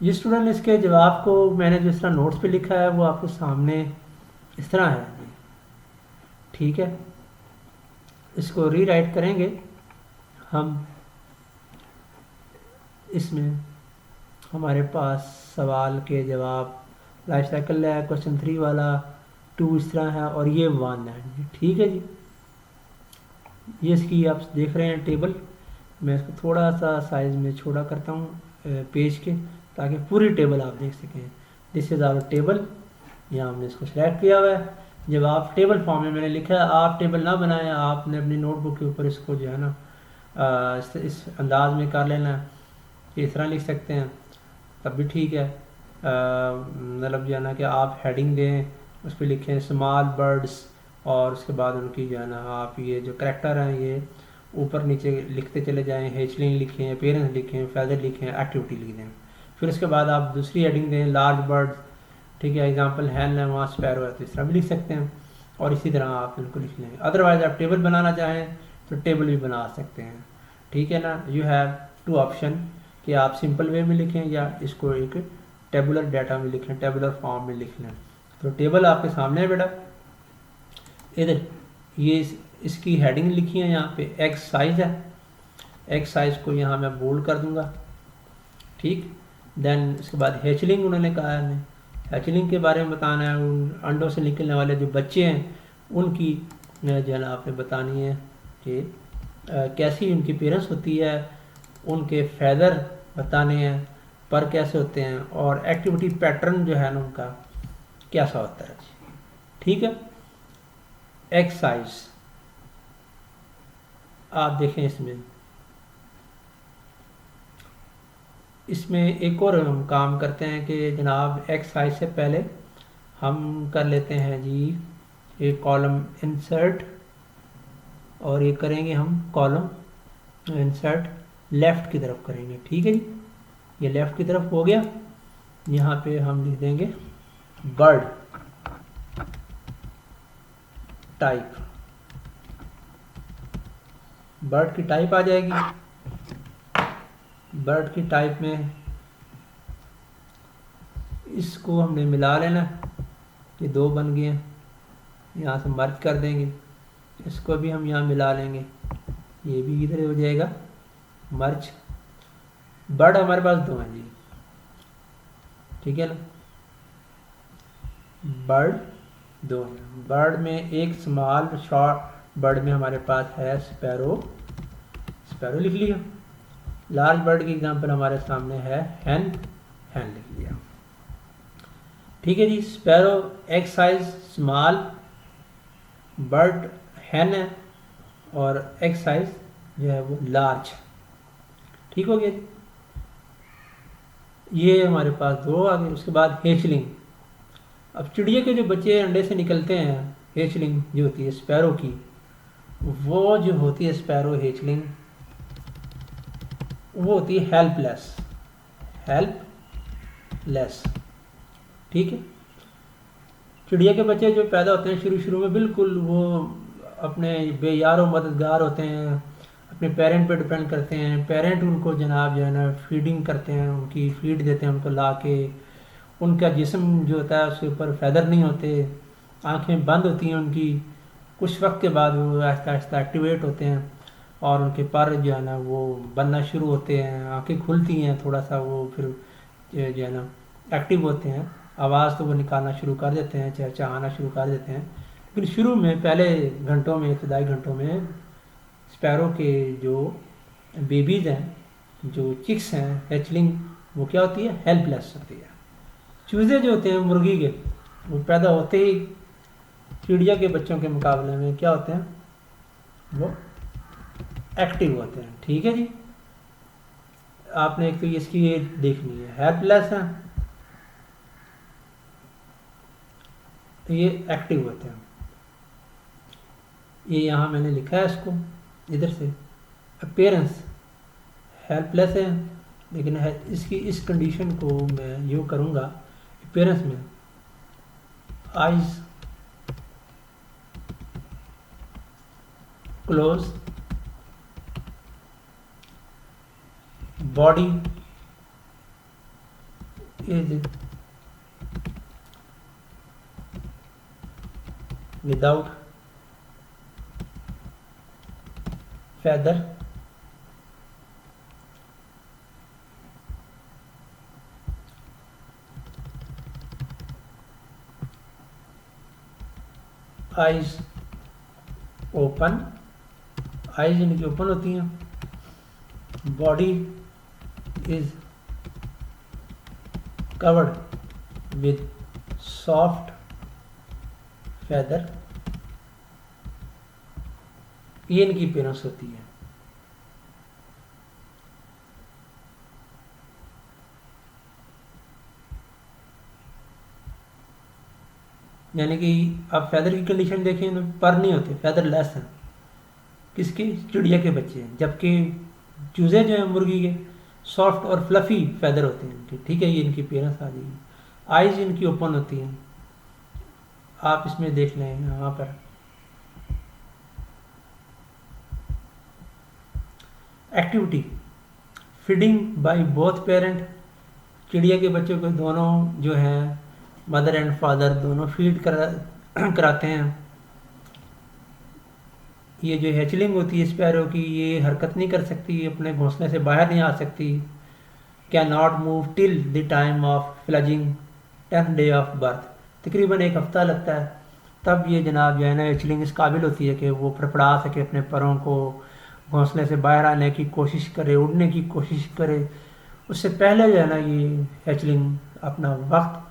ये स्टूडेंट इसके जवाब को मैंने जिस तरह नोट्स पे लिखा है वो आपके सामने इस तरह है जी। ठीक है, इसको रीराइट करेंगे हम। इसमें हमारे पास सवाल के जवाब लाइफ साइकिल है, क्वेश्चन 3 वाला 2 इस तरह है और ये 1 है जी। ठीक है जी, ये इसकी आप देख रहे हैं टेबल। मैं इसको थोड़ा सा साइज़ में छोटा करता हूँ पेज के, ताकि पूरी टेबल आप देख सकें। This is our table. यहाँ हमने इसको सिलेक्ट किया हुआ है। जब आप टेबल फॉर्म में मैंने लिखा है, आप टेबल ना बनाएं, आपने अपनी नोटबुक के ऊपर इसको जो है ना इस अंदाज में कर लेना है कि इस तरह लिख सकते हैं, तब भी ठीक है। मतलब जो है ना कि आप हेडिंग दें, उस पर लिखें स्मॉल बर्ड्स, और उसके बाद उनकी जो है ना आप ये जो करेक्टर हैं ये ऊपर नीचे लिखते चले जाएं। हेचलिंग लिखें, अपीयरेंस लिखें, फेदर लिखें, एक्टिविटी लिख दें। फिर उसके बाद आप दूसरी हेडिंग दें लार्ज बर्ड्स। ठीक है, एग्जांपल हैन है, वहाँ स्पैरो है, तो इस तरह भी लिख सकते हैं और इसी तरह आप इनको लिख लेंगे। अदरवाइज आप टेबल बनाना चाहें तो टेबल भी बना सकते हैं। ठीक है ना, यू हैव 2 ऑप्शन कि आप सिंपल वे में लिखें या इसको एक टेबुलर डाटा में लिखें, टेबुलर फॉर्म में लिख लें। तो टेबल आपके सामने है बेटा, इधर ये इसकी हेडिंग लिखी है, यहाँ पे एक्स साइज है। एक्स साइज को यहाँ मैं बोल्ड कर दूंगा। ठीक, देन उसके बाद हैचलिंग उन्होंने कहा है, हमें हैचलिंग के बारे में बताना है। उन अंडों से निकलने वाले जो बच्चे हैं उनकी जो है ना आपने बतानी है कि कैसी उनकी पेरेंट्स होती है, उनके फैदर बताने हैं, पर कैसे होते हैं, और एक्टिविटी पैटर्न जो है ना उनका कैसा होता है। ठीक है, एक्सरसाइज आप देखें इसमें एक और हम काम करते हैं कि जनाब एक्सरसाइज से पहले हम कर लेते हैं जी एक कॉलम इंसर्ट, और ये करेंगे हम कॉलम इंसर्ट लेफ़्ट की तरफ करेंगे। ठीक है जी, ये लेफ़्ट की तरफ हो गया। यहाँ पे हम लिख देंगे बर्ड टाइप, बर्ड की टाइप आ जाएगी। बर्ड की टाइप में इसको हमने मिला लेना, ये 2 बन गए हैं, यहाँ से मर्ज कर देंगे। इसको भी हम यहाँ मिला लेंगे, ये भी इधर हो जाएगा मर्ज। बर्ड हमारे पास 2 हैं जी। ठीक है ना, बर्ड 2 हैं। बर्ड में एक स्मॉल शॉर्ट बर्ड में हमारे पास है स्पैरो, स्पैरो लिख लिया। लार्ज बर्ड की एग्जांपल हमारे सामने है हैन, हैन लिख लिया। ठीक है जी, sparrow X size small, bird हैन है, और एक्स साइज जो है वो लार्ज। ठीक हो गया जी, ये हमारे पास 2 आ गए। उसके बाद हेचलिंग। अब चिड़िया के जो बच्चे अंडे से निकलते हैं, हेचलिंग जो होती है स्पैरो की, वो जो होती है स्पैरो हेचलिंग, वो होती है हेल्पलेस, हेल्पलेस। ठीक है, चिड़िया के बच्चे जो पैदा होते हैं शुरू शुरू में बिल्कुल वो अपने बेयार और मददगार होते हैं, अपने पेरेंट पे डिपेंड करते हैं। पेरेंट उनको जनाब जो है ना फीडिंग करते हैं, उनकी फीड देते हैं उनको ला के। उनका जिस्म जो होता है उसके ऊपर फैदर नहीं होते, आंखें बंद होती हैं उनकी। कुछ वक्त के बाद वो आहिस्ता आहिस्ता एक्टिवेट होते हैं और उनके पर जो है ना वो बनना शुरू होते हैं, आंखें खुलती हैं थोड़ा सा, वो फिर जो है ना एक्टिव होते हैं। आवाज़ तो वो निकालना शुरू कर देते हैं, चहचहाना शुरू कर देते हैं। लेकिन शुरू में पहले घंटों में, इब्तदाई घंटों में स्पैरो के जो बेबीज़ हैं, जो चिक्स हैं, हैचलिंग, वो क्या होती है, हेल्पलेस होती है। चूज़े जो होते हैं मुर्गी के, वो पैदा होते ही चिड़िया के बच्चों के मुकाबले में क्या होते हैं, वो एक्टिव होते हैं। ठीक है जी, आपने एक तो इसकी ये देखनी है, हेल्पलेस है तो ये एक्टिव होते हैं। ये यहाँ मैंने लिखा है इसको इधर से, अपीयरेंस हेल्पलेस है, लेकिन है इसकी इस कंडीशन को मैं यूँ करूँगा अपीयरेंस में eyes close, body is without feather eyes open, eyes इनकी ओपन होती हैं, body is covered with soft feather, ये इनकी अपीयरेंस होती है। यानी कि आप फेदर की कंडीशन देखें तो पर नहीं होते, फेदर लेस हैं किसके, चिड़िया के बच्चे हैं, जबकि चूजे जो हैं मुर्गी के सॉफ्ट और फ्लफी फेदर होते हैं इनके, ठीक है, ये इनकी अपीयरेंस आ जाएगी। आइज इनकी ओपन होती हैं, आप इसमें देख लें यहाँ पर activity feeding by both parent, चिड़िया के बच्चों को दोनों जो हैं मदर एंड फादर दोनों फीड कराते हैं। ये जो हैचलिंग होती है स्पैरो की, ये हरकत नहीं कर सकती, अपने घोंसले से बाहर नहीं आ सकती, can not move till the time of fledging 10th day of birth, तकरीबन 1 हफ्ता लगता है, तब ये जनाब जो है ना हैचलिंग इस काबिल होती है कि वो फड़फड़ा सके, अपने परों को घोंसले से बाहर आने की कोशिश करे, उड़ने की कोशिश करे। उससे पहले जो है ना ये हैचलिंग अपना वक्त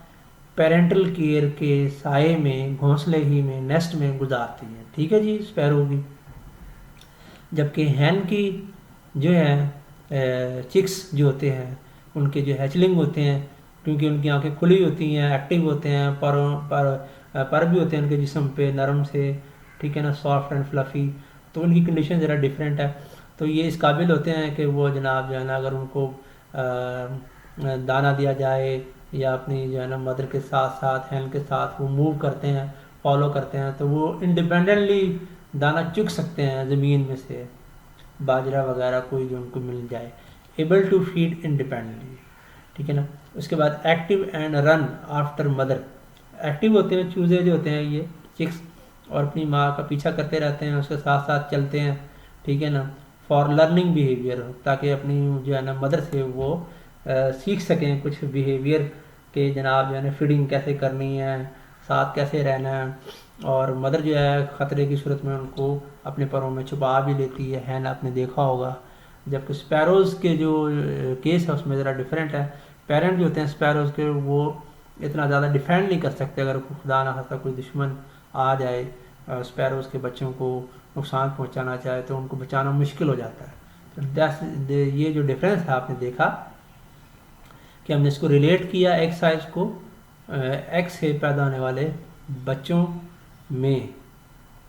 पेरेंटल केयर के साए में, घोंसले ही में, नेस्ट में गुजारती है, ठीक है जी, स्पैरो की। जबकि हैन की जो है चिक्स जो होते हैं उनके जो हैचलिंग होते हैं, क्योंकि उनकी आंखें खुली होती हैं, एक्टिव होते हैं, पर भी होते हैं उनके जिस्म पे नरम से, ठीक है ना, सॉफ्ट एंड फ्लफ़ी, तो उनकी कंडीशन ज़रा डिफरेंट है। तो ये इस काबिल होते हैं कि वो जनाब जो है ना अगर उनको दाना दिया जाए या अपनी जो है ना मदर के साथ साथ हैन के साथ वो मूव करते हैं, फॉलो करते हैं, तो वो इंडिपेंडेंटली दाना चुग सकते हैं ज़मीन में से, बाजरा वगैरह कोई जो उनको मिल जाए, एबल टू फीड इंडिपेंडेंटली, ठीक है ना। उसके बाद active and run after mother, active होते हैं चूजे जो होते हैं ये चिक्स, और अपनी माँ का पीछा करते रहते हैं, उसके साथ साथ चलते हैं, ठीक है ना, फॉर लर्निंग बिहेवियर, ताकि अपनी जो है ना मदर से वो सीख सकें कुछ बिहेवियर के, जनाब जो है ना फीडिंग कैसे करनी है, साथ कैसे रहना है, और मदर जो है ख़तरे की सूरत में उनको अपने परों में छुपा भी लेती है ना, आपने देखा होगा। जबकि स्पैरोज़ के जो केस है उसमें ज़रा डिफरेंट है, पेरेंट जो होते हैं स्पैरोज़ के वो इतना ज़्यादा डिफेंड नहीं कर सकते, अगर खुदा ना खास्ता कोई दुश्मन आ जाए स्पैरोज़ के बच्चों को नुकसान पहुंचाना चाहे तो उनको बचाना मुश्किल हो जाता है। तो ये जो डिफरेंस है आपने देखा कि हमने इसको रिलेट किया एक्साइज को एक्स से पैदा होने वाले बच्चों में,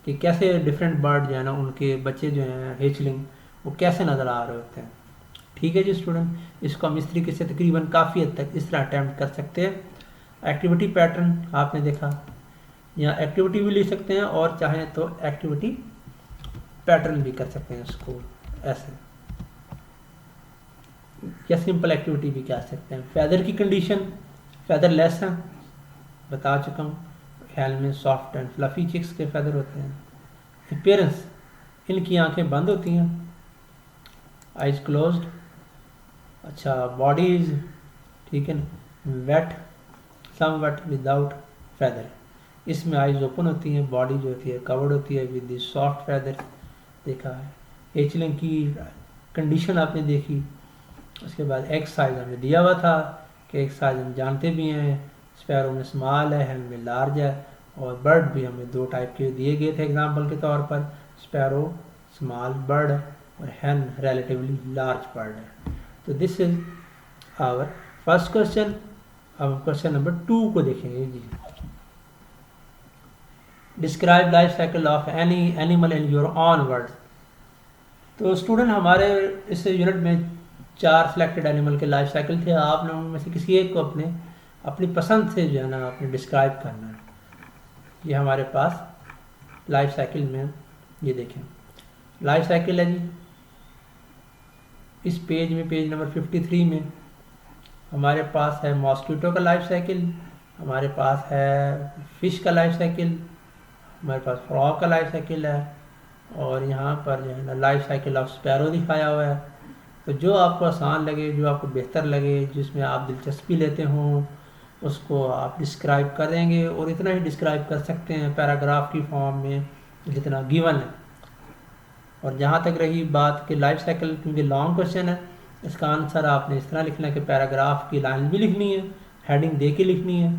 कि कैसे डिफरेंट बर्ड जो है ना उनके बच्चे जो हैं हेचलिंग वो कैसे नज़र आ रहे होते हैं, ठीक है जी स्टूडेंट। इसको हम इस तरीके से तकरीबन काफ़ी हद तक इस तरह अटैम्प्ट कर सकते हैं। एक्टिविटी पैटर्न आपने देखा, यहाँ एक्टिविटी भी लिख सकते हैं और चाहें तो एक्टिविटी पैटर्न भी कर सकते हैं इसको ऐसे, या सिंपल एक्टिविटी भी कह सकते हैं। फेदर की कंडीशन फेदर लेस है, बता चुका हूँ, ख्याल में सॉफ्ट एंड फ्लफी चिक्स के फेदर होते हैं। अपीयरेंस इनकी आंखें बंद होती हैं, आइज क्लोज्ड, अच्छा बॉडी इज, ठीक है ना, वेट समवट विदाउट फेदर, इसमें आइज ओपन होती हैं, बॉडी जो होती है कवर्ड होती है विद द सॉफ्ट फेदर, देखा है। हेचलिंग की कंडीशन आपने देखी। उसके बाद एक्स साइज हमें दिया हुआ था कि एक्स साइज हम जानते भी हैं, स्पैरो में स्मॉल है, हैन में लार्ज है, और बर्ड भी हमें 2 टाइप के दिए गए थे एग्जांपल के तौर पर, स्पैरो स्मॉल बर्ड है और हैन रिलेटिवली लार्ज बर्ड है। तो this is our first question. अब क्वेश्चन नंबर 2 को देखेंगे जी। Describe life cycle of any animal in your own words. तो स्टूडेंट हमारे इस यूनिट में 4 सिलेक्टेड एनिमल के लाइफ साइकिल थे, आप लोगों में से किसी एक को अपनी पसंद से जो है ना आपने डिस्क्राइब करना है। ये हमारे पास लाइफ साइकिल में ये देखें लाइफ साइकिल है जी, इस पेज में पेज नंबर 53 में हमारे पास है मॉस्किटो का लाइफ साइकिल, हमारे पास है फिश का लाइफ साइकिल, हमारे पास फ्रॉग का लाइफ साइकिल है, और यहाँ पर जो है ना लाइफ साइकिल ऑफ स्पैरो दिखाया हुआ है। तो जो आपको आसान लगे, जो आपको बेहतर लगे, जिसमें आप दिलचस्पी लेते हों, उसको आप डिस्क्राइब करेंगे, और इतना ही डिस्क्राइब कर सकते हैं पैराग्राफ की फॉर्म में जितना गिवन है। और जहाँ तक रही बात कि लाइफ साइकिल, क्योंकि लॉन्ग क्वेश्चन है, इसका आंसर आपने इस तरह लिखना है कि पैराग्राफ की लाइन भी लिखनी है, हेडिंग दे के लिखनी है,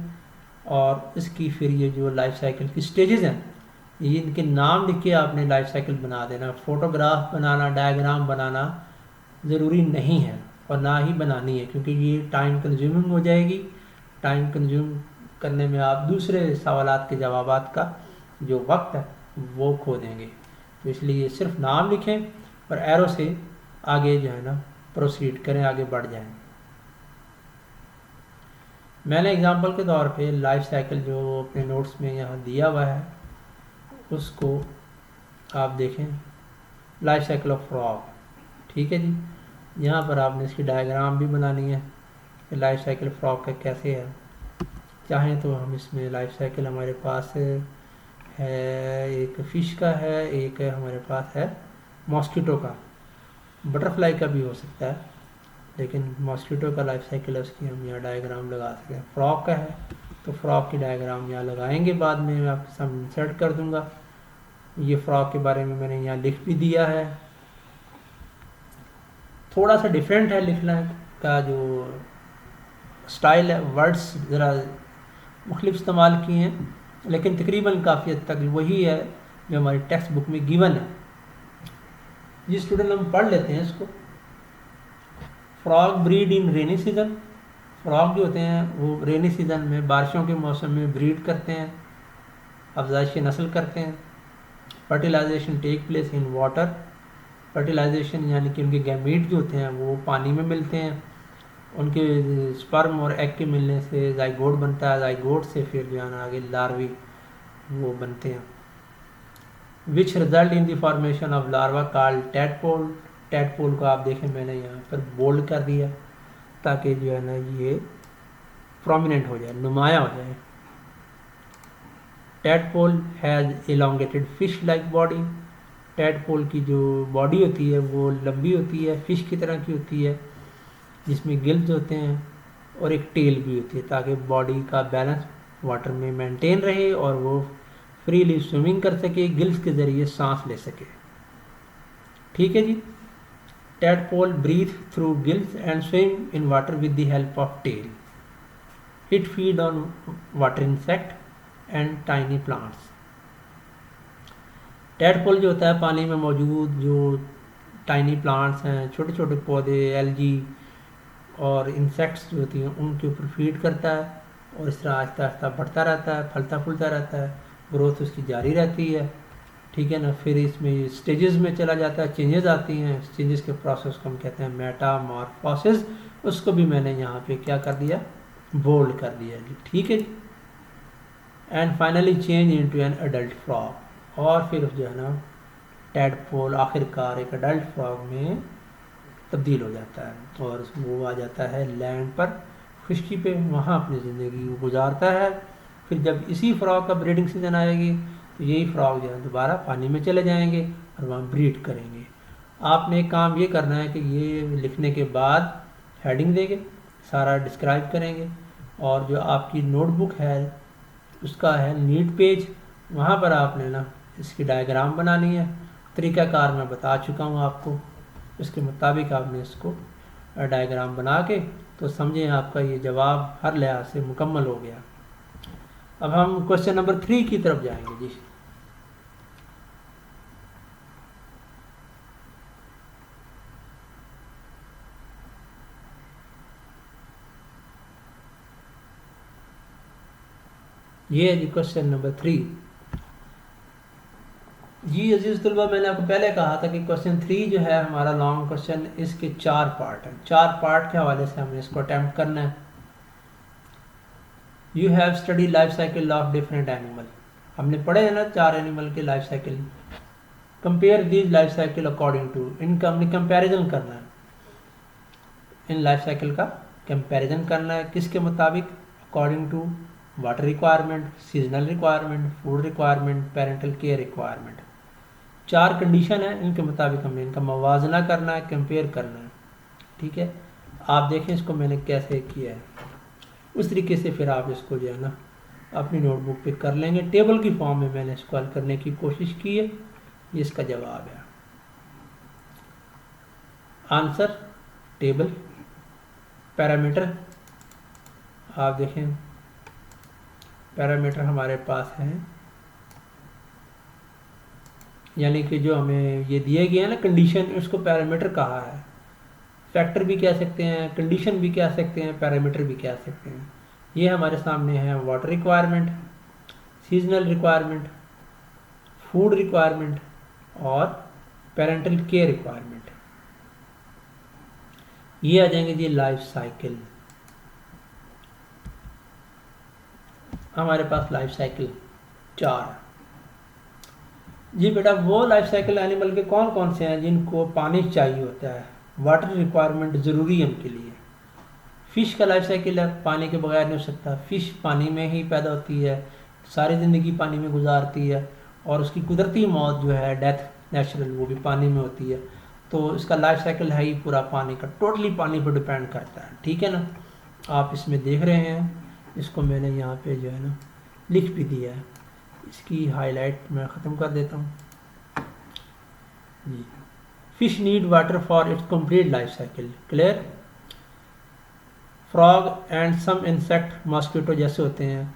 और इसकी फिर ये जो लाइफ साइकिल की स्टेजेस हैं, ये इनके नाम लिख के आपने लाइफ साइकिल बना देना। फोटोग्राफ बनाना, डायग्राम बनाना ज़रूरी नहीं है, और ना ही बनानी है, क्योंकि ये टाइम कंज्यूमिंग हो जाएगी। टाइम कंज्यूम करने में आप दूसरे सवालात के जवाबात का जो वक्त है वो खो देंगे। तो इसलिए सिर्फ नाम लिखें और एरो से आगे जो है ना प्रोसीड करें, आगे बढ़ जाएं। मैंने एग्जांपल के तौर पे लाइफ साइकिल जो अपने नोट्स में यहाँ दिया हुआ है उसको आप देखें, लाइफ साइकिल ऑफ फ्रॉग, ठीक है जी। यहाँ पर आपने इसकी डायग्राम भी बनानी है कि लाइफ साइकिल फ्रॉग का कैसे है। चाहें तो हम इसमें लाइफ साइकिल हमारे पास है, एक फ़िश का है, एक हमारे पास है मॉस्किटो का, बटरफ्लाई का भी हो सकता है, लेकिन मॉस्किटो का लाइफ साइकिल है उसकी हम यहाँ डायग्राम लगा सकते हैं। फ्रॉग का है तो फ्रॉग की डायग्राम यहाँ लगाएंगे, बाद में मैं आपके सामने इंसर्ट कर दूंगा। ये फ्रॉग के बारे में मैंने यहाँ लिख भी दिया है। थोड़ा सा डिफरेंट है लिखना का जो स्टाइल है, वर्ड्स ज़रा मुख्तलिफ इस्तेमाल किए हैं, लेकिन तकरीबन काफ़ी हद तक वही है जो हमारी टेक्स्ट बुक में गिवन है। जिस स्टूडेंट हम पढ़ लेते हैं इसको, फ्रॉग ब्रीड इन रेनी सीज़न। फ्रॉग जो होते हैं वो रेनी सीज़न में, बारिशों के मौसम में ब्रीड करते हैं, अफजाइश नस्ल करते हैं। Fertilisation take place in water. Fertilisation यानी कि उनके गैमीट जो होते हैं वो पानी में मिलते हैं, उनके स्पर्म और एग के मिलने से जाइगोट बनता है, जाइगोट से फिर जो है ना आगे लार्वी वो बनते हैं। Which result in the formation of larva called tadpole. Tadpole को आप देखें मैंने यहाँ पर बोल्ड कर दिया ताकि जो है ना ये प्रोमिनेंट हो जाए, नुमाया हो जाए। Tadpole has elongated fish like body. Tadpole की जो बॉडी होती है वो लंबी होती है, फिश की तरह की होती है, जिसमें गिल्स होते हैं और एक टेल भी होती है, ताकि बॉडी का बैलेंस वाटर में मेंटेन रहे और वो फ्रीली स्विमिंग कर सके, गिल्स के ज़रिए सांस ले सके। ठीक है जी। Tadpole breathe through gills and swim in water with the help of tail. It feed on water insect and tiny plants. Tadpole जो होता है पानी में मौजूद जो टाइनी प्लांट्स हैं, छोटे छोटे पौधे, एल्गी और इंसेक्ट्स जो होती हैं उनके ऊपर फीड करता है, और इस तरह आहिस्ता आहिस्ता बढ़ता रहता है, फलता फूलता रहता है, ग्रोथ उसकी जारी रहती है। ठीक है ना। फिर इसमें स्टेजेस में चला जाता है, चेंजेस आती हैं, चेंजेस के प्रोसेस को हम कहते हैं मेटामॉर्फोसिस। उसको भी मैंने यहाँ पे क्या कर दिया, बोल्ड कर दिया जी। ठीक है जी। And finally change into an adult frog, और फिर जो है ना टैडपोल आखिरकार एक अडल्ट फ्रॉग में तब्दील हो जाता है और वो आ जाता है लैंड पर, खुश्की पे, वहाँ अपनी ज़िंदगी गुजारता है। फिर जब इसी फ्रॉग का ब्रीडिंग सीजन आएगी तो यही फ्रॉग जो है दोबारा पानी में चले जाएंगे और वहाँ ब्रीड करेंगे। आपने एक काम ये करना है कि ये लिखने के बाद हेडिंग देंगे, सारा डिस्क्राइब करेंगे, और जो आपकी नोटबुक है उसका है नीड पेज, वहाँ पर आपने ना इसकी डायग्राम बनानी है। तरीक़ाकार मैं बता चुका हूँ आपको, इसके मुताबिक आपने इसको डायग्राम बना के तो समझें आपका ये जवाब हर लिहाज से मुकम्मल हो गया। अब हम क्वेश्चन नंबर 3 की तरफ जाएंगे जी। ये है जी क्वेश्चन नंबर 3 जी। अजीज़ तलबा, मैंने आपको पहले कहा था कि क्वेश्चन 3 जो है हमारा लॉन्ग क्वेश्चन, इसके 4 पार्ट हैं। 4 पार्ट के हवाले से हमने इसको अटैम्प्ट करना है। You have study life cycle of different animal. हमने पढ़े हैं ना 4 एनिमल के life cycle. Compare these life cycle according to, इनका हमने कंपैरिजन करना है, इन लाइफ साइकिल का कंपैरिजन करना है किसके मुताबिक, according to water requirement, seasonal requirement, food requirement, parental care requirement. 4 condition है, इनके मुताबिक हमें इनका मवाजना करना है, कंपेयर करना है। ठीक है, आप देखें इसको मैंने कैसे किया है, उस तरीके से फिर आप इसको जो है ना अपनी नोटबुक पे कर लेंगे। टेबल की फॉर्म में मैंने इसको हल करने की कोशिश की है, ये इसका जवाब है। Answer table. पैरामीटर आप देखें, पैरामीटर हमारे पास हैं, यानी कि जो हमें ये दिए गए हैं ना कंडीशन, उसको पैरामीटर कहा है। फैक्टर भी कह सकते हैं, कंडीशन भी कह सकते हैं, पैरामीटर भी कह सकते हैं। ये हमारे सामने है water requirement, seasonal requirement, food requirement और पेरेंटल केयर रिक्वायरमेंट। ये आ जाएंगे जी लाइफ साइकिल। हमारे पास लाइफ साइकिल 4 जी बेटा। वो लाइफ साइकिल एनिमल के कौन कौन से हैं जिनको पानी चाहिए होता है, वाटर रिक्वायरमेंट ज़रूरी है उनके लिए। फ़िश का लाइफ साइकिल है, पानी के बगैर नहीं हो सकता। फ़िश पानी में ही पैदा होती है, सारी ज़िंदगी पानी में गुजारती है, और उसकी कुदरती मौत जो है, डेथ नेचुरल, वो भी पानी में होती है। तो इसका लाइफ साइकिल है ही पूरा पानी का, टोटली पानी पर डिपेंड करता है। ठीक है ना, आप इसमें देख रहे हैं, इसको मैंने यहाँ पे जो है ना लिख भी दिया है। इसकी हाईलाइट मैं ख़त्म कर देता हूँ जी। Fish need water for its complete life cycle, clear. Frog and some insect, mosquito जैसे होते हैं,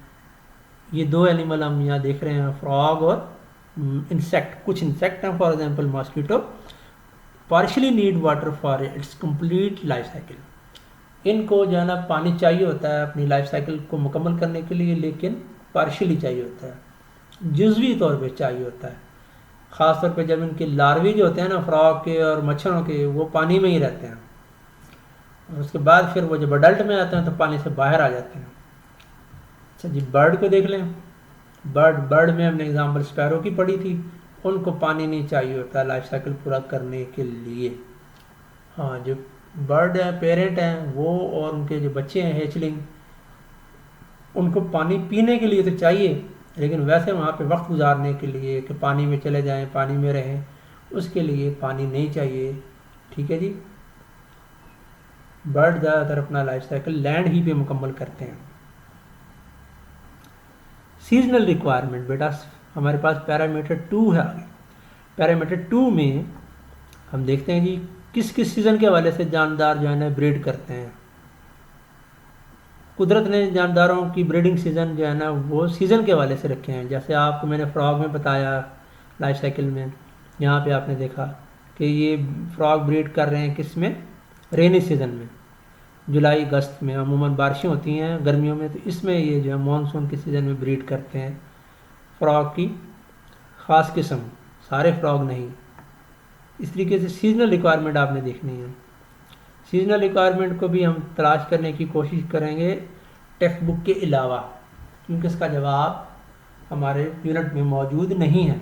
ये 2 एनिमल हम यहाँ देख रहे हैं, फ्रॉग और इंसेक्ट। कुछ इंसेक्ट हैं, for example mosquito, partially need water for its complete life cycle. इनको जो है ना पानी चाहिए होता है अपनी लाइफ साइकिल को मुकम्मल करने के लिए, लेकिन पार्शियली चाहिए होता है, जुज़वी तौर पे चाहिए होता है। ख़ास तौर पे जब इनके लार्वे जो होते हैं ना फ्रॉग के और मच्छरों के, वो पानी में ही रहते हैं, और उसके बाद फिर वो जब अडल्ट में आते हैं तो पानी से बाहर आ जाते हैं। अच्छा जी, बर्ड को देख लें। बर्ड में हमने एग्जाम्पल स्पैरो की पढ़ी थी, उनको पानी नहीं चाहिए होता लाइफ साइकिल पूरा करने के लिए। हाँ, जो बर्ड है, पेरेंट हैं वो, और उनके जो बच्चे हैं हेचलिंग, उनको पानी पीने के लिए तो चाहिए, लेकिन वैसे वहाँ पे वक्त गुजारने के लिए कि पानी में चले जाएं, पानी में रहें, उसके लिए पानी नहीं चाहिए। ठीक है जी। बर्ड ज़्यादातर अपना लाइफ साइकिल लैंड ही पे मुकम्मल करते हैं। सीजनल रिक्वायरमेंट बेटा हमारे पास पैरामीटर 2 है आगे। पैरामीटर 2 में हम देखते हैं जी किस किस सीज़न के हवाले से जानदार जो है ना ब्रीड करते हैं। कुदरत ने जानदारों की ब्रीडिंग सीज़न जो है ना वो सीज़न के हवाले से रखे हैं। जैसे आपको मैंने फ्रॉग में बताया लाइफ साइकिल में, यहाँ पे आपने देखा कि ये फ्रॉग ब्रीड कर रहे हैं किस में, रेनी सीज़न में, जुलाई अगस्त में अमूमन बारिशें होती हैं गर्मियों में, तो इसमें ये जो है मानसून के सीज़न में ब्रीड करते हैं फ्रॉग की ख़ास किस्म, सारे फ्रॉग नहीं। इस तरीके से सीजनल रिक्वायरमेंट आपने देखनी है। सीजनल रिक्वायरमेंट को भी हम तलाश करने की कोशिश करेंगे टेक्स्ट बुक के अलावा, क्योंकि इसका जवाब हमारे यूनिट में मौजूद नहीं है।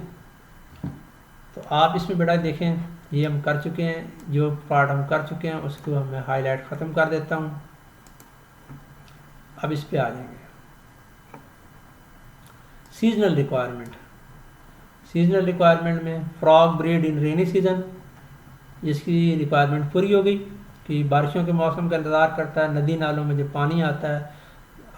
तो आप इसमें बेटा देखें, ये हम कर चुके हैं, जो पार्ट हम कर चुके हैं उसको मैं हाईलाइट ख़त्म कर देता हूँ। अब इस पे आ जाएंगे सीजनल रिक्वायरमेंट। सीजनल रिक्वायरमेंट में फ्रॉग ब्रीड इन रेनी सीज़न, जिसकी रिक्वायरमेंट पूरी हो गई कि बारिशों के मौसम का इंतज़ार करता है, नदी नालों में जब पानी आता है,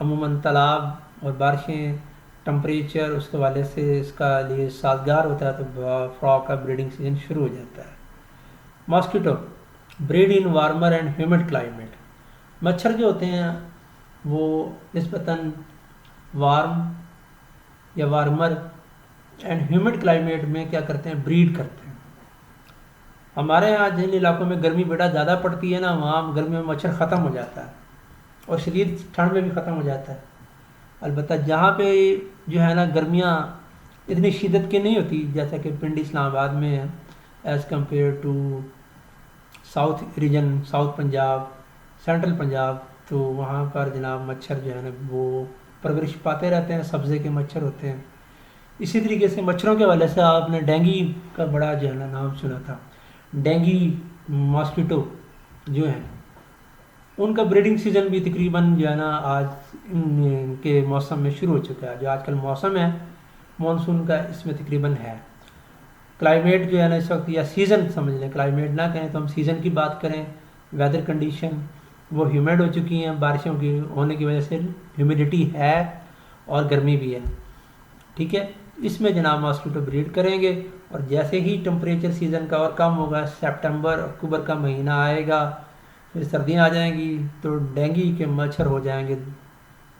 अमूमन तालाब और बारिशें, टम्परेचर उसके वाले से इसका लिए साजगार होता है, तो फ्रॉग का ब्रीडिंग सीजन शुरू हो जाता है। Mosquito breed in warmer and humid climate. मच्छर जो होते हैं वो निस्बतन वार्म या वार्मर एंड ह्यूमिड क्लाइमेट में क्या करते हैं, ब्रीड करते हैं। हमारे यहाँ जिन इलाकों में गर्मी बेटा ज़्यादा पड़ती है ना, वहाँ गर्मियों में मच्छर ख़त्म हो जाता है और शदीद ठंड में भी ख़त्म हो जाता है। अलबत्ता जहाँ पे जो है ना गर्मियाँ इतनी शिद्दत की नहीं होती, जैसा कि पिंडी इस्लामाबाद में है as compare to south region, south Punjab, central Punjab, तो वहाँ पर जनाब मच्छर जो है ना वो परवरिश पाते रहते हैं, सब्ज़े के मच्छर होते हैं। इसी तरीके से मच्छरों के हवाले से आपने डेंगी का बड़ा जो है ना नाम सुना था। डेंगी मॉस्किटो जो है उनका ब्रीडिंग सीज़न भी तकरीबन जो है ना आज इनके मौसम में शुरू हो चुका है। जो आजकल मौसम है मानसून का, इसमें तकरीबन है। क्लाइमेट जो है ना इस वक्त, या सीज़न समझ लें, क्लाइमेट ना कहें तो हम सीज़न की बात करें, वेदर कंडीशन वो ह्यूमिड हो चुकी हैं, बारिशों की होने की वजह से ह्यूमिडिटी है और गर्मी भी है। ठीक है, इसमें जनाब मॉस्किटो ब्रीड करेंगे। और जैसे ही टेम्परेचर सीज़न का और कम होगा, सितंबर अक्टूबर का महीना आएगा, फिर सर्दियाँ आ जाएंगी, तो डेंगू के मच्छर हो जाएंगे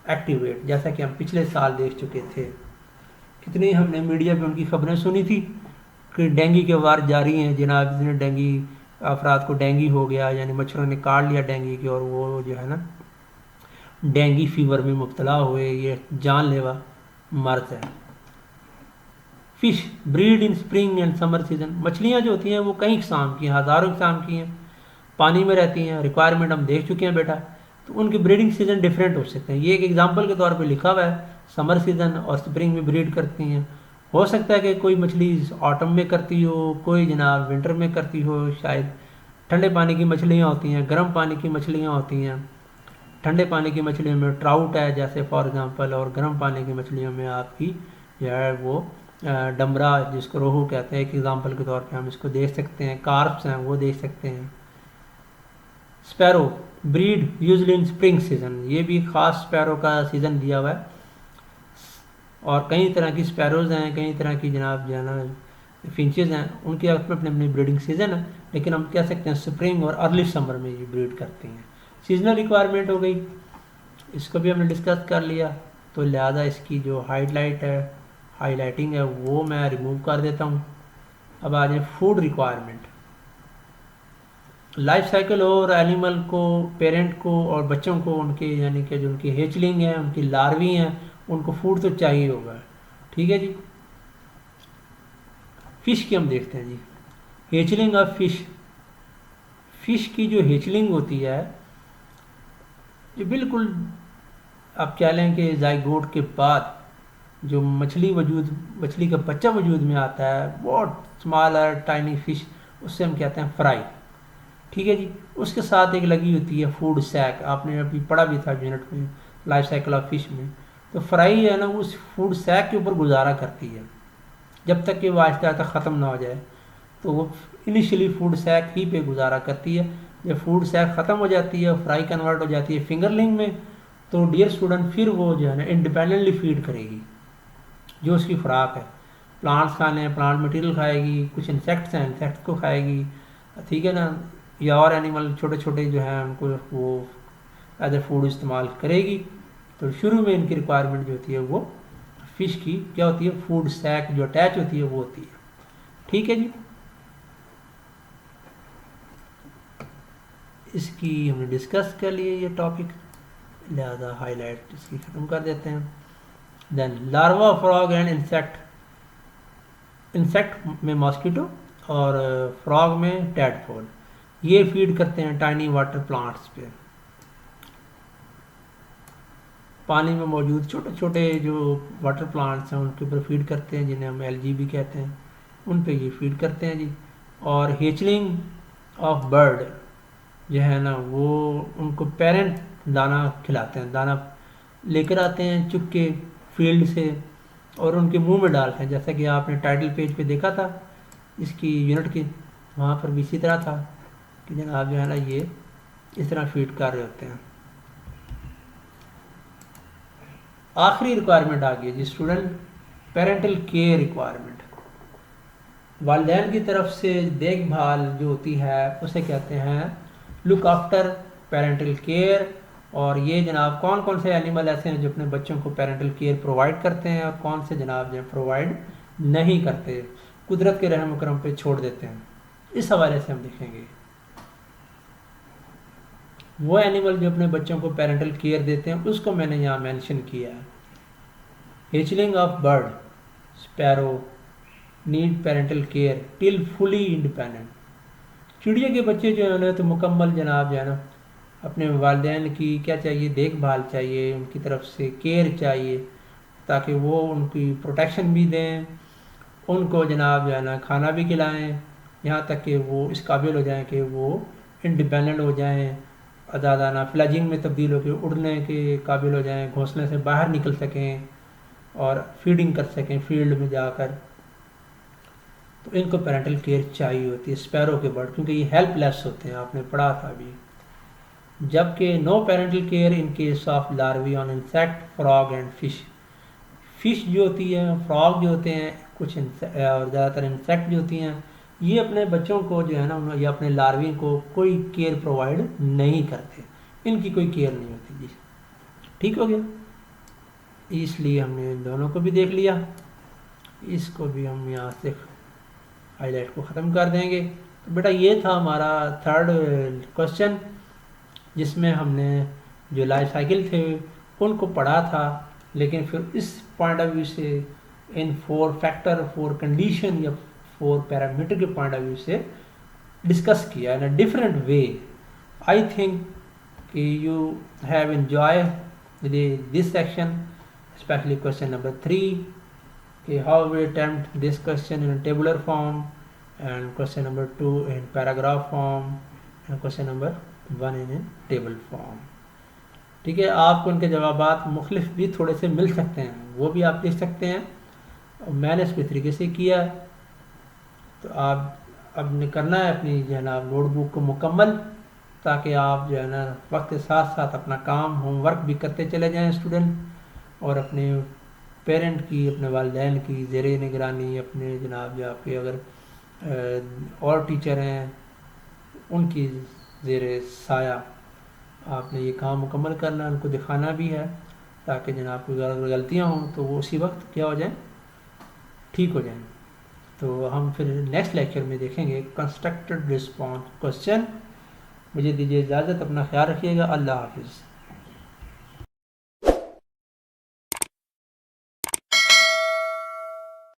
एक्टिवेट, जैसा कि हम पिछले साल देख चुके थे। कितनी हमने मीडिया पे उनकी खबरें सुनी थी कि डेंगू के वार जारी हैं जनाब, जिन्हें डेंगू अफराद को डेंगू हो गया, यानी मच्छरों ने काट लिया डेंगू की, और वो जो है ना डेंगू फीवर में मुब्तला हुए, ये जानलेवा मर्ज है। Fish breed in spring and summer season. मछलियाँ जो होती हैं वो कई किस्म की हैं, हज़ारों किस्म की हैं, पानी में रहती हैं, रिक्वायरमेंट हम देख चुके हैं बेटा। तो उनके ब्रीडिंग सीजन डिफरेंट हो सकते हैं। ये एक एग्जांपल के तौर पे लिखा हुआ है, समर सीजन और स्प्रिंग में ब्रीड करती हैं। हो सकता है कि कोई मछली ऑटम में करती हो, कोई जनाब विंटर में करती हो, शायद ठंडे पानी की मछलियाँ होती हैं, गर्म पानी की मछलियाँ होती हैं। ठंडे पानी की मछलियों में ट्राउट है जैसे फॉर एग्जांपल, और गर्म पानी की मछलियों में आपकी जो है वो डमरा, जिसको रोहू कहते हैं, एक एग्जांपल के तौर पे हम इसको देख सकते हैं। कार्प्स हैं वो देख सकते हैं। Sparrow breed usually in spring season, ये भी ख़ास स्पैरो का सीज़न दिया हुआ है। और कई तरह की स्पैरोज़ हैं, कई तरह की जनाब जो है ना फिंचेज़ हैं, उनकी अपने अपने अपनी ब्रीडिंग सीज़न है। लेकिन हम कह सकते हैं स्प्रिंग और अर्ली समर में ये ब्रीड करती हैं। सीजनल रिक्वायरमेंट हो गई, इसको भी हमने डिस्कस कर लिया। तो लिहाजा इसकी जो हाईलाइटिंग है वो मैं रिमूव कर देता हूँ। अब आ जाए फूड रिक्वायरमेंट। लाइफ साइकिल और एनिमल को, पेरेंट को और बच्चों को, उनके यानी कि जो उनकी हेचलिंग है, उनकी लार्वी हैं, उनको फूड तो चाहिए होगा। ठीक है जी। फिश की हम देखते हैं जी, हेचलिंग ऑफ फिश। फिश की जो हेचलिंग होती है, ये बिल्कुल आप कह लें कि जाइगोट के बाद जो मछली का बच्चा वजूद में आता है, बहुत स्मॉल और टाइनी फिश, उससे हम कहते हैं फ्राई। ठीक है जी। उसके साथ एक लगी होती है फूड सैक, आपने अभी पढ़ा भी था यूनिट में, लाइफ साइकिल ऑफ फिश में। तो फ्राई है ना, उस फूड सैक के ऊपर गुजारा करती है जब तक कि वो आहिस्ता आहिस्ता ख़त्म ना हो जाए। तो वो इनिशियली फूड सैक ही पे गुजारा करती है। जब फूड सैक ख़त्म हो जाती है, फ्राई कन्वर्ट हो जाती है फिंगरलिंग में, तो डियर स्टूडेंट फिर वो जो है ना इंडिपेंडेंटली फीड करेगी जो उसकी खुराक है। प्लांट्स खाने हैं, प्लांट मटेरियल खाएगी, कुछ इंसेक्ट्स हैं, इंसेक्ट्स को खाएगी। ठीक है ना, या और एनिमल छोटे छोटे जो हैं उनको वो एज ए फूड इस्तेमाल करेगी। तो शुरू में इनकी रिक्वायरमेंट जो होती है वो फिश की क्या होती है, फूड सैक जो अटैच होती है वो होती है। ठीक है जी। इसकी हमने डिस्कस कर लिए ये टॉपिक, लिहाजा हाईलाइट इसकी ख़त्म कर देते हैं। Then larva frog and insect में मॉस्किटो और फ्रॉग में टैडपोल, ये फीड करते हैं टाइनी वाटर प्लांट्स पे। पानी में मौजूद छोटे छोटे जो वाटर प्लांट्स हैं उनके ऊपर फीड करते हैं, जिन्हें हम एलगी भी कहते हैं, उन पे ये फीड करते हैं जी। और हेचलिंग ऑफ बर्ड जो है ना, वो उनको पेरेंट दाना खिलाते हैं, दाना लेकर आते हैं चुप के फील्ड से और उनके मुंह में डालते हैं, जैसा कि आपने टाइटल पेज पे देखा था इसकी यूनिट की, वहाँ पर भी इसी तरह था कि जनाब जो है ना ये इस तरह फीड कर रहे होते हैं। आखिरी रिक्वायरमेंट आ गई जी स्टूडेंट, पेरेंटल केयर रिक्वायरमेंट। वालिदैन की तरफ से देखभाल जो होती है उसे कहते हैं लुक आफ्टर पेरेंटल केयर। और ये जनाब कौन कौन से एनिमल ऐसे हैं जो अपने बच्चों को पेरेंटल केयर प्रोवाइड करते हैं और कौन से जनाब जो प्रोवाइड नहीं करते, कुदरत के रहम करम पे छोड़ देते हैं, इस हवाले से हम देखेंगे। वो एनिमल जो अपने बच्चों को पेरेंटल केयर देते हैं उसको मैंने यहाँ मेंशन किया है। Hatchling of bird, sparrow need parental care till fully independent. चिड़िया के बच्चे जो है ना तो मुकम्मल जनाब जो है ना अपने वालिदैन की क्या चाहिए, देखभाल चाहिए, उनकी तरफ से केयर चाहिए, ताकि वो उनकी प्रोटेक्शन भी दें, उनको जनाब जो है ना खाना भी खिलाएं, यहाँ तक कि वो इस काबिल हो जाएं कि वो इंडिपेंडेंट हो जाएं, आज़ादाना फ्लैजिंग में तब्दील होकर उड़ने के काबिल हो जाएं, घोंसले से बाहर निकल सकें और फीडिंग कर सकें फील्ड में जाकर, तो इनको पेरेंटल केयर चाहिए होती है स्पैरो के बर्ड, क्योंकि ये हेल्पलेस होते हैं, आपने पढ़ा था अभी। जबकि no parental care in case of larvae on insect, frog and fish. Fish जो होती है, फ्रॉग जो होते हैं, कुछ और ज़्यादातर इंसेक्ट जो होती हैं, ये अपने बच्चों को जो है ना, या अपने लार्वी को कोई केयर प्रोवाइड नहीं करते, इनकी कोई केयर नहीं होती जी। ठीक हो गया, इसलिए हमने इन दोनों को भी देख लिया। इसको भी हम यहाँ से हाईलाइट को ख़त्म कर देंगे। तो बेटा ये था हमारा थर्ड क्वेश्चन, जिसमें हमने जो लाइफ साइकिल थे उनको पढ़ा था, लेकिन फिर इस पॉइंट ऑफ व्यू से, इन 4 फैक्टर 4 कंडीशन या 4 पैरामीटर के पॉइंट ऑफ व्यू से डिस्कस किया in a different way. I think कि you have enjoy this section, especially question number 3, how we attempt this question in a tabular form, and question number 2 in paragraph form, and question number 1 in a table form। ठीक है, आपको उनके जवाबात मुख्तलिफ भी थोड़े से मिल सकते हैं, वो भी आप देख सकते हैं, और मैंने इसके तरीके से किया। तो आप अब करना है अपनी जो है ना नोटबुक को मुकम्मल, ताकि आप जो है ना वक्त के साथ साथ अपना काम होमवर्क भी करते चले जाएं स्टूडेंट, और अपने पेरेंट की, अपने वालिदैन की ज़ेर निगरानी, अपने जनाब जो आपके अगर और टीचर हैं उनकी ज़ेर साया आपने ये काम मुकम्मल करना, उनको दिखाना भी है, ताकि जनाब कोई अगर गलतियाँ हों तो वो उसी वक्त क्या हो जाएं, ठीक हो जाएं। तो हम फिर नेक्स्ट लेक्चर में देखेंगे कंस्ट्रक्टेड रिस्पॉन्स क्वेश्चन। मुझे दीजिए इजाज़त, अपना ख्याल रखिएगा, अल्लाह हाफिज़।